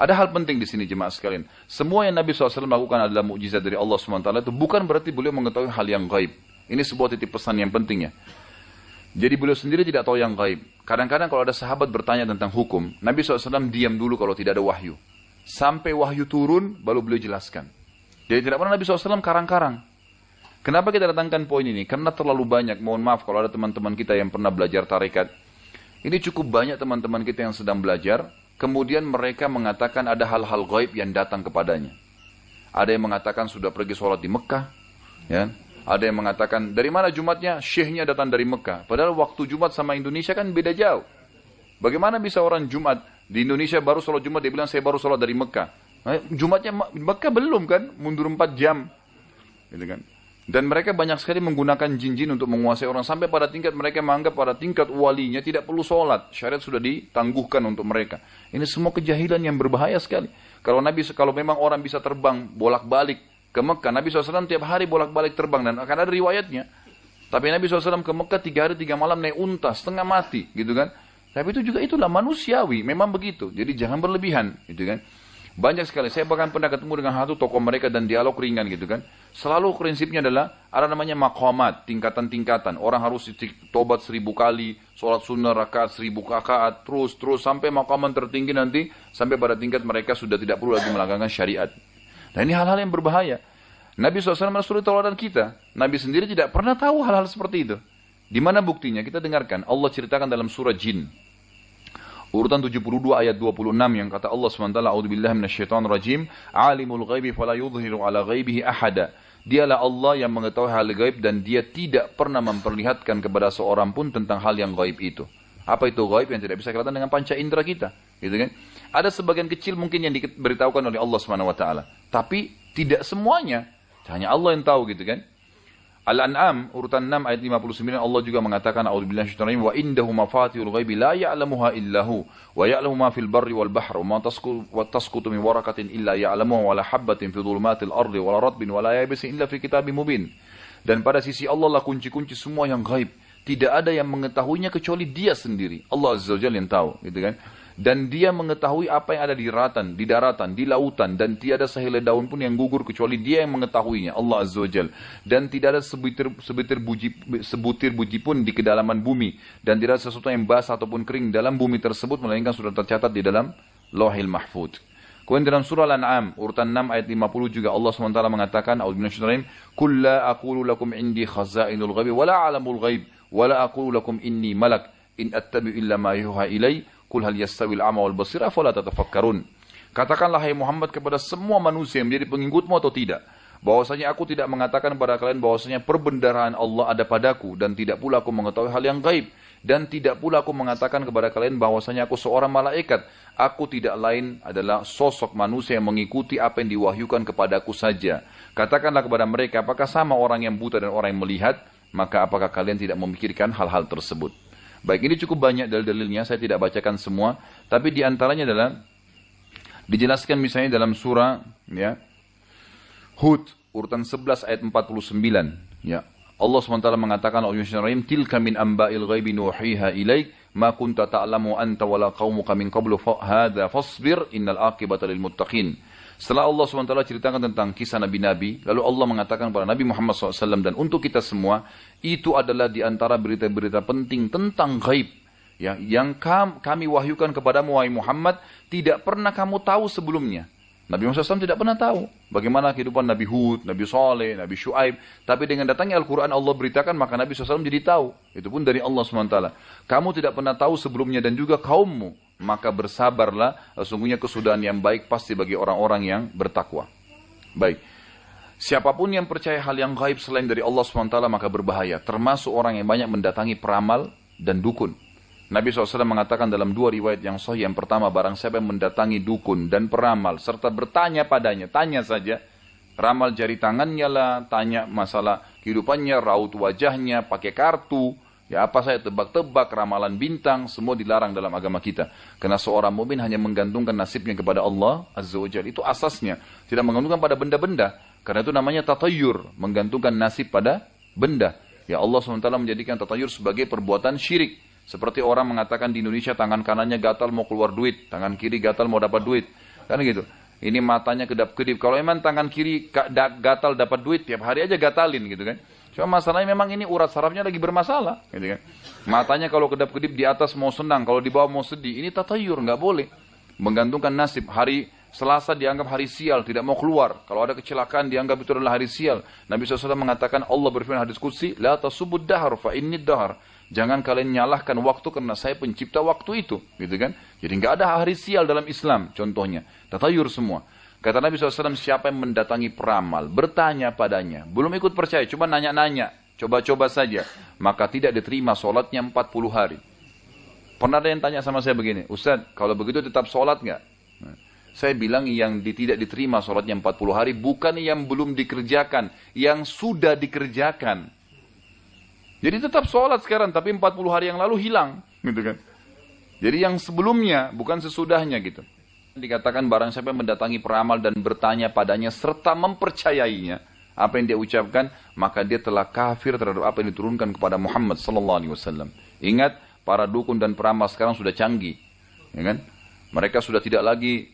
Ada hal penting di sini jemaah sekalian. Semua yang Nabi SAW lakukan adalah mukjizat dari Allah SWT. Itu bukan berarti beliau mengetahui hal yang gaib. Ini sebuah titip pesan yang penting ya. Jadi beliau sendiri tidak tahu yang gaib. Kadang-kadang kalau ada sahabat bertanya tentang hukum, Nabi SAW diam dulu kalau tidak ada wahyu. Sampai wahyu turun, baru beliau jelaskan. Jadi tidak pernah Nabi SAW karang-karang. Kenapa kita datangkan poin ini? Karena terlalu banyak, mohon maaf kalau ada teman-teman kita yang pernah belajar tarekat. Ini cukup banyak teman-teman kita yang sedang belajar, kemudian mereka mengatakan ada hal-hal gaib yang datang kepadanya. Ada yang mengatakan sudah pergi sholat di Mekah, ya. Ada yang mengatakan dari mana Jumatnya? Syekhnya datang dari Mekah. Padahal waktu Jumat sama Indonesia kan beda jauh. Bagaimana bisa orang Jumat di Indonesia baru sholat Jumat, dia bilang saya baru sholat dari Mekah. Jumatnya Mekah belum kan, mundur 4 jam. Gitu kan. Dan mereka banyak sekali menggunakan jin-jin untuk menguasai orang. Sampai pada tingkat mereka menganggap pada tingkat walinya tidak perlu sholat. Syariat sudah ditangguhkan untuk mereka. Ini semua kejahilan yang berbahaya sekali. Kalau memang orang bisa terbang bolak-balik ke Mekah, Nabi SAW tiap hari bolak-balik terbang. Dan akan ada riwayatnya. Tapi Nabi SAW ke Mekah 3 hari 3 malam naik unta, setengah mati. Gitu kan. Tapi itulah manusiawi. Memang begitu. Jadi jangan berlebihan. Gitu kan. Banyak sekali, saya bahkan pernah ketemu dengan satu tokoh mereka dan dialog ringan gitu kan. Selalu prinsipnya adalah, ada namanya maqamat, tingkatan-tingkatan. Orang harus tobat 1000 kali, sholat sunnah rakaat 1000 rakaat, terus sampai maqaman tertinggi nanti, sampai pada tingkat mereka sudah tidak perlu lagi melanggar syariat. Nah ini hal-hal yang berbahaya. Nabi SAW menyuruh tauladan kita. Nabi sendiri tidak pernah tahu hal-hal seperti itu. Di mana buktinya? Kita dengarkan. Allah ceritakan dalam surah Jin. Urutan 72 ayat 26 yang kata Allah SWT, A'udzubillahi minasyaitonirrajim, Alimul ghaibi fala yudhiru ala ghaibihi ahada. Dialah Allah yang mengetahui hal gaib dan dia tidak pernah memperlihatkan kepada seorang pun tentang hal yang gaib itu. Apa itu gaib? Yang tidak bisa kelihatan dengan panca indera kita, gitu kan? Ada sebagian kecil mungkin yang diberitahukan oleh Allah SWT, tapi tidak semuanya. Hanya Allah yang tahu, gitu kan? Al-An'am urutan 6 ayat 59 Allah juga mengatakan a'udzubillahi minasyaitonir rajim wa indahu mafatihul ghaibi la ya'lamuha illahu wa ya'lamu ma fil barri wal bahri wa ma tasqutu min waraqatin illa ya'lamuha wa la habatin fi dhulumatil ardi wa la ratbin wa la yabisin illa fi kitabim mubin. Dan pada sisi Allah lah kunci-kunci semua yang gaib. Tidak ada yang mengetahuinya kecuali Dia sendiri. Allah Azza wa Jalla yang tahu, gitu kan? Dan Dia mengetahui apa yang ada di daratan, di lautan, dan tiada sehelai daun pun yang gugur kecuali Dia yang mengetahuinya, Allah Azza wa Jalla. Dan tidak ada sebutir buji pun di kedalaman bumi, dan tidak ada sesuatu yang basah ataupun kering dalam bumi tersebut melainkan sudah tercatat di dalam Lauhil Mahfuz. Kemudian dalam surah Al-An'am urutan 6 ayat 50 juga Allah SWT mengatakan, a'udzubillahi qul la aqulu lakum indi khazainul ghaib wa la a'lamul ghaib wa la aqulu lakum inni malak in attabi'u illa ma yuha ilai qul hal yastawil a'ma wal basir afala tatafakkarun. Katakanlah hai Muhammad kepada semua manusia yang menjadi pengikutmu atau tidak, bahwasanya aku tidak mengatakan kepada kalian bahwasanya perbendaharaan Allah ada padaku, dan tidak pula aku mengetahui hal yang gaib, dan tidak pula aku mengatakan kepada kalian bahwasanya aku seorang malaikat. Aku tidak lain adalah sosok manusia yang mengikuti apa yang diwahyukan kepadaku saja. Katakanlah kepada mereka, apakah sama orang yang buta dan orang yang melihat? Maka apakah kalian tidak memikirkan hal-hal tersebut? Baik, ini cukup banyak dalil-dalilnya, saya tidak bacakan semua, tapi di antaranya adalah dijelaskan misalnya dalam surah ya, Hud urutan 11 ayat 49 ya. Allah SWT mengatakan tilka min amba'il ghaibi nuhiha ilaik ma kunta ta'lamu anta wala qaumuka min qablu hadza fasbir innal aqibata lil muttaqin. Setelah Allah SWT ceritakan tentang kisah Nabi-Nabi, lalu Allah mengatakan kepada Nabi Muhammad SAW dan untuk kita semua, itu adalah di antara berita-berita penting tentang ghaib ya, yang kami wahyukan kepadamu wahai Muhammad, tidak pernah kamu tahu sebelumnya. Nabi Muhammad SAW tidak pernah tahu bagaimana kehidupan Nabi Hud, Nabi Saleh, Nabi Shu'aib. Tapi dengan datangnya Al-Quran Allah beritakan, maka Nabi SAW jadi tahu. Itu pun dari Allah SWT. Kamu tidak pernah tahu sebelumnya dan juga kaummu. Maka bersabarlah, sesungguhnya kesudahan yang baik pasti bagi orang-orang yang bertakwa. Baik. Siapapun yang percaya hal yang gaib selain dari Allah SWT maka berbahaya. Termasuk orang yang banyak mendatangi peramal dan dukun. Nabi SAW mengatakan dalam 2 riwayat yang sahih, yang pertama, barang siapa yang mendatangi dukun dan peramal serta bertanya padanya, tanya saja, ramal jari tangannya lah, tanya masalah kehidupannya, raut wajahnya, pakai kartu, ya apa saya tebak-tebak, ramalan bintang, semua dilarang dalam agama kita. Karena seorang mukmin hanya menggantungkan nasibnya kepada Allah Azza wa Jalla, itu asasnya, tidak menggantungkan pada benda-benda. Karena itu namanya tatayur, menggantungkan nasib pada benda. Ya Allah SWT menjadikan tatayur sebagai perbuatan syirik. Seperti orang mengatakan di Indonesia tangan kanannya gatal mau keluar duit, tangan kiri gatal mau dapat duit. Kan gitu. Ini matanya kedap-kedip. Kalau emang tangan kiri gatal dapat duit, tiap hari aja gatalin gitu kan. Cuma masalahnya memang ini urat sarafnya lagi bermasalah, gitu kan. Matanya kalau kedap-kedip di atas mau senang, kalau di bawah mau sedih. Ini tatayur, nggak boleh. Menggantungkan nasib. Hari Selasa dianggap hari sial, tidak mau keluar. Kalau ada kecelakaan dianggap itu adalah hari sial. Nabi SAW mengatakan, Allah berfirman hadis qudsi, la tasubud dahar fa inni dahar. Jangan kalian nyalahkan waktu karena saya pencipta waktu itu, gitu kan? Jadi nggak ada hari sial dalam Islam, contohnya. Tatayur semua. Kata Nabi SAW, siapa yang mendatangi peramal, bertanya padanya, belum ikut percaya, cuma nanya-nanya, coba-coba saja, maka tidak diterima sholatnya 40 hari. Pernah ada yang tanya sama saya begini, Ustaz, kalau begitu tetap sholat nggak? Nah, saya bilang yang tidak diterima sholatnya 40 hari, bukan yang belum dikerjakan, yang sudah dikerjakan. Jadi tetap sholat sekarang, tapi 40 hari yang lalu hilang, gitu kan? Jadi yang sebelumnya, bukan sesudahnya gitu. Dikatakan barang siapa yang mendatangi peramal dan bertanya padanya serta mempercayainya apa yang dia ucapkan, maka dia telah kafir terhadap apa yang diturunkan kepada Muhammad sallallahu alaihi wasallam. Ingat, para dukun dan peramal sekarang sudah canggih, ya kan? Mereka sudah tidak lagi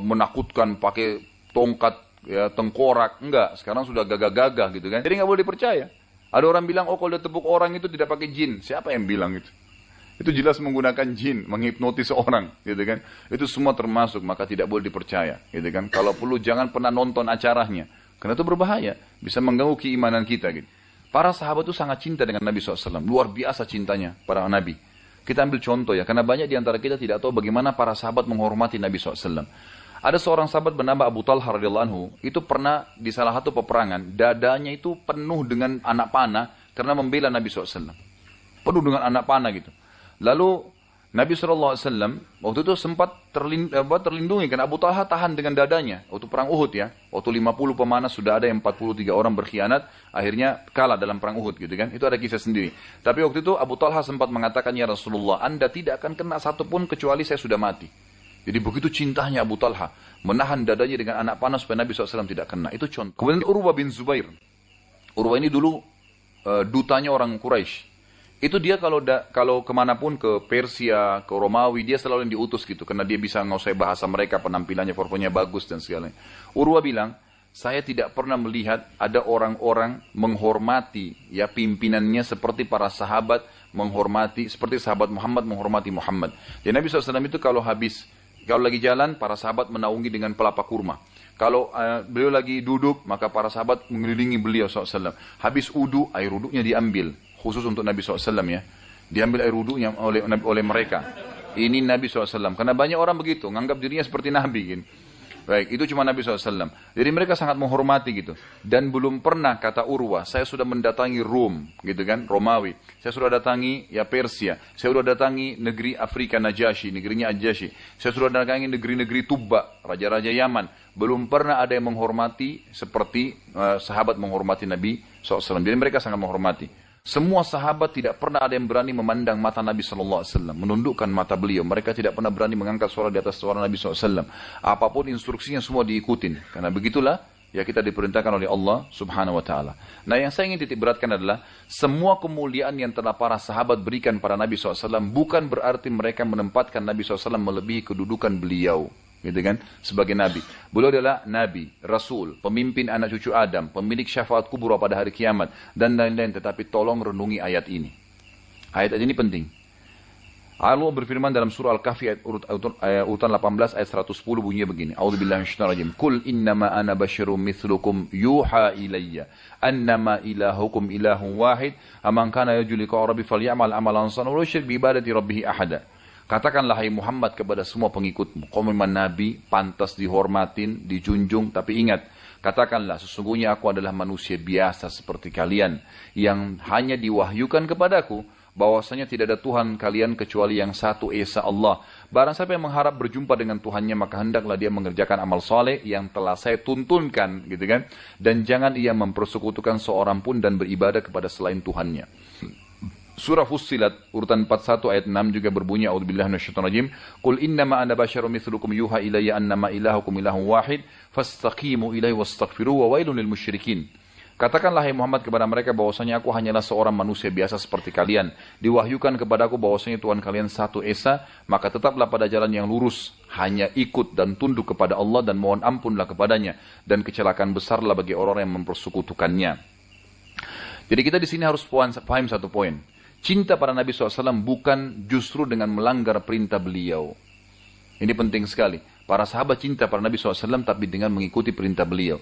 menakutkan pakai tongkat, ya, tengkorak, enggak. Sekarang sudah gagah-gagah gitu kan. Jadi nggak boleh dipercaya. Ada orang bilang, oh kalau dia tepuk orang itu tidak pakai jin. Siapa yang bilang itu? Itu jelas menggunakan jin, menghipnotis orang, gitu kan. Itu semua termasuk, maka tidak boleh dipercaya, gitu kan. Kalau perlu jangan pernah nonton acaranya, karena itu berbahaya, bisa mengganggu keimanan kita, gitu. Para sahabat itu sangat cinta dengan Nabi SAW, luar biasa cintanya para Nabi. Kita ambil contoh ya, karena banyak di antara kita tidak tahu bagaimana para sahabat menghormati Nabi SAW. Ada seorang sahabat bernama Abu Talha radhiyallahu anhu, itu pernah di salah satu peperangan, dadanya itu penuh dengan anak panah karena membela Nabi SAW. Penuh dengan anak panah gitu. Lalu Nabi SAW waktu itu sempat terlindungi, karena Abu Talha tahan dengan dadanya. Waktu perang Uhud ya, waktu 50 pemanah sudah ada yang 43 orang berkhianat, akhirnya kalah dalam perang Uhud gitu kan. Itu ada kisah sendiri. Tapi waktu itu Abu Talha sempat mengatakan, ya Rasulullah, Anda tidak akan kena satupun kecuali saya sudah mati. Jadi begitu cintanya Abu Talha, menahan dadanya dengan anak panah supaya Nabi SAW tidak kena. Itu contoh. Kemudian Urwah bin Zubair. Urwah ini dulu dutanya orang Quraisy. Itu dia kalau kemanapun, ke Persia, ke Romawi, dia selalu yang diutus gitu. Karena dia bisa menguasai bahasa mereka, penampilannya, performanya bagus dan segalanya. Urwah bilang, saya tidak pernah melihat ada orang-orang menghormati ya pimpinannya seperti para sahabat menghormati, seperti sahabat Muhammad menghormati Muhammad. Jadi Nabi SAW itu kalau lagi jalan, para sahabat menaungi dengan pelapa kurma. Kalau beliau lagi duduk, maka para sahabat mengelilingi beliau SAW. Habis wudu, air wudunya diambil. Khusus untuk Nabi SAW ya. Diambil air wudunya oleh mereka. Ini Nabi SAW. Karena banyak orang begitu, menganggap dirinya seperti Nabi. Gitu. Baik, itu cuma Nabi SAW. Jadi mereka sangat menghormati gitu. Dan belum pernah, kata Urwah, saya sudah mendatangi Rom, gitu kan, Romawi. Saya sudah datangi ya Persia. Saya sudah datangi negeri Afrika Najasyi, negerinya Ajasyi. Saya sudah datangi negeri-negeri Tuba, raja-raja Yaman. Belum pernah ada yang menghormati seperti sahabat menghormati Nabi SAW. Jadi mereka sangat menghormati. Semua sahabat tidak pernah ada yang berani memandang mata Nabi SAW, menundukkan mata beliau. Mereka tidak pernah berani mengangkat suara di atas suara Nabi SAW. Apapun instruksinya semua diikutin. Karena begitulah ya kita diperintahkan oleh Allah Subhanahu Wa Taala. Nah, yang saya ingin titik beratkan adalah semua kemuliaan yang telah para sahabat berikan pada Nabi SAW bukan berarti mereka menempatkan Nabi SAW melebihi kedudukan beliau. Gitu kan, sebagai Nabi. Beliau adalah Nabi, Rasul, pemimpin anak cucu Adam, pemilik syafaat kubra pada hari kiamat, dan lain-lain. Tetapi tolong renungi ayat ini. Ayat ini penting. Allah berfirman dalam surah Al-Kahfi urutan 18 ayat 110 bunyinya begini. A'udzubillahi minasyaitonirrajim. Qul innama ana basyarum mithlukum yuha ilayya annama ilahukum ilahun wahid amman kana yarju liqa'a rabbih falyamal amalan salihan wa la yusyrik bi ibadati rabbih ahada. Katakanlah hai Muhammad kepada semua pengikutmu, kau memang Nabi, pantas dihormatin, dijunjung, tapi ingat, katakanlah sesungguhnya aku adalah manusia biasa seperti kalian, yang hanya diwahyukan kepadaku, bahwasanya tidak ada Tuhan kalian kecuali yang satu esa Allah. Barang siapa yang mengharap berjumpa dengan Tuhannya, maka hendaklah dia mengerjakan amal soleh yang telah saya tuntunkan, gitu kan? Dan jangan ia mempersekutukan seorang pun dan beribadah kepada selain Tuhannya. Surah Fussilat urutan 41 ayat 6 juga berbunyi a'udzubillahi minasyaitonirrajim qul innama ana basyarum mithlukum yuha ilayya annama ilahukum ilahun wahid fastaqimu ilaihi wastaghfiruhu wa wailun lil musyrikin. Katakanlah hai Muhammad kepada mereka bahwasanya aku hanyalah seorang manusia biasa seperti kalian. Diwahyukan kepadaku bahwasanya Tuhan kalian satu esa, maka tetaplah pada jalan yang lurus. Hanya ikut dan tunduk kepada Allah dan mohon ampunlah kepadanya. Dan kecelakaan besarlah bagi orang yang mempersekutukannya. Jadi kita di sini harus paham satu poin. Cinta pada Nabi SAW bukan justru dengan melanggar perintah beliau. Ini penting sekali. Para sahabat cinta pada Nabi SAW tapi dengan mengikuti perintah beliau.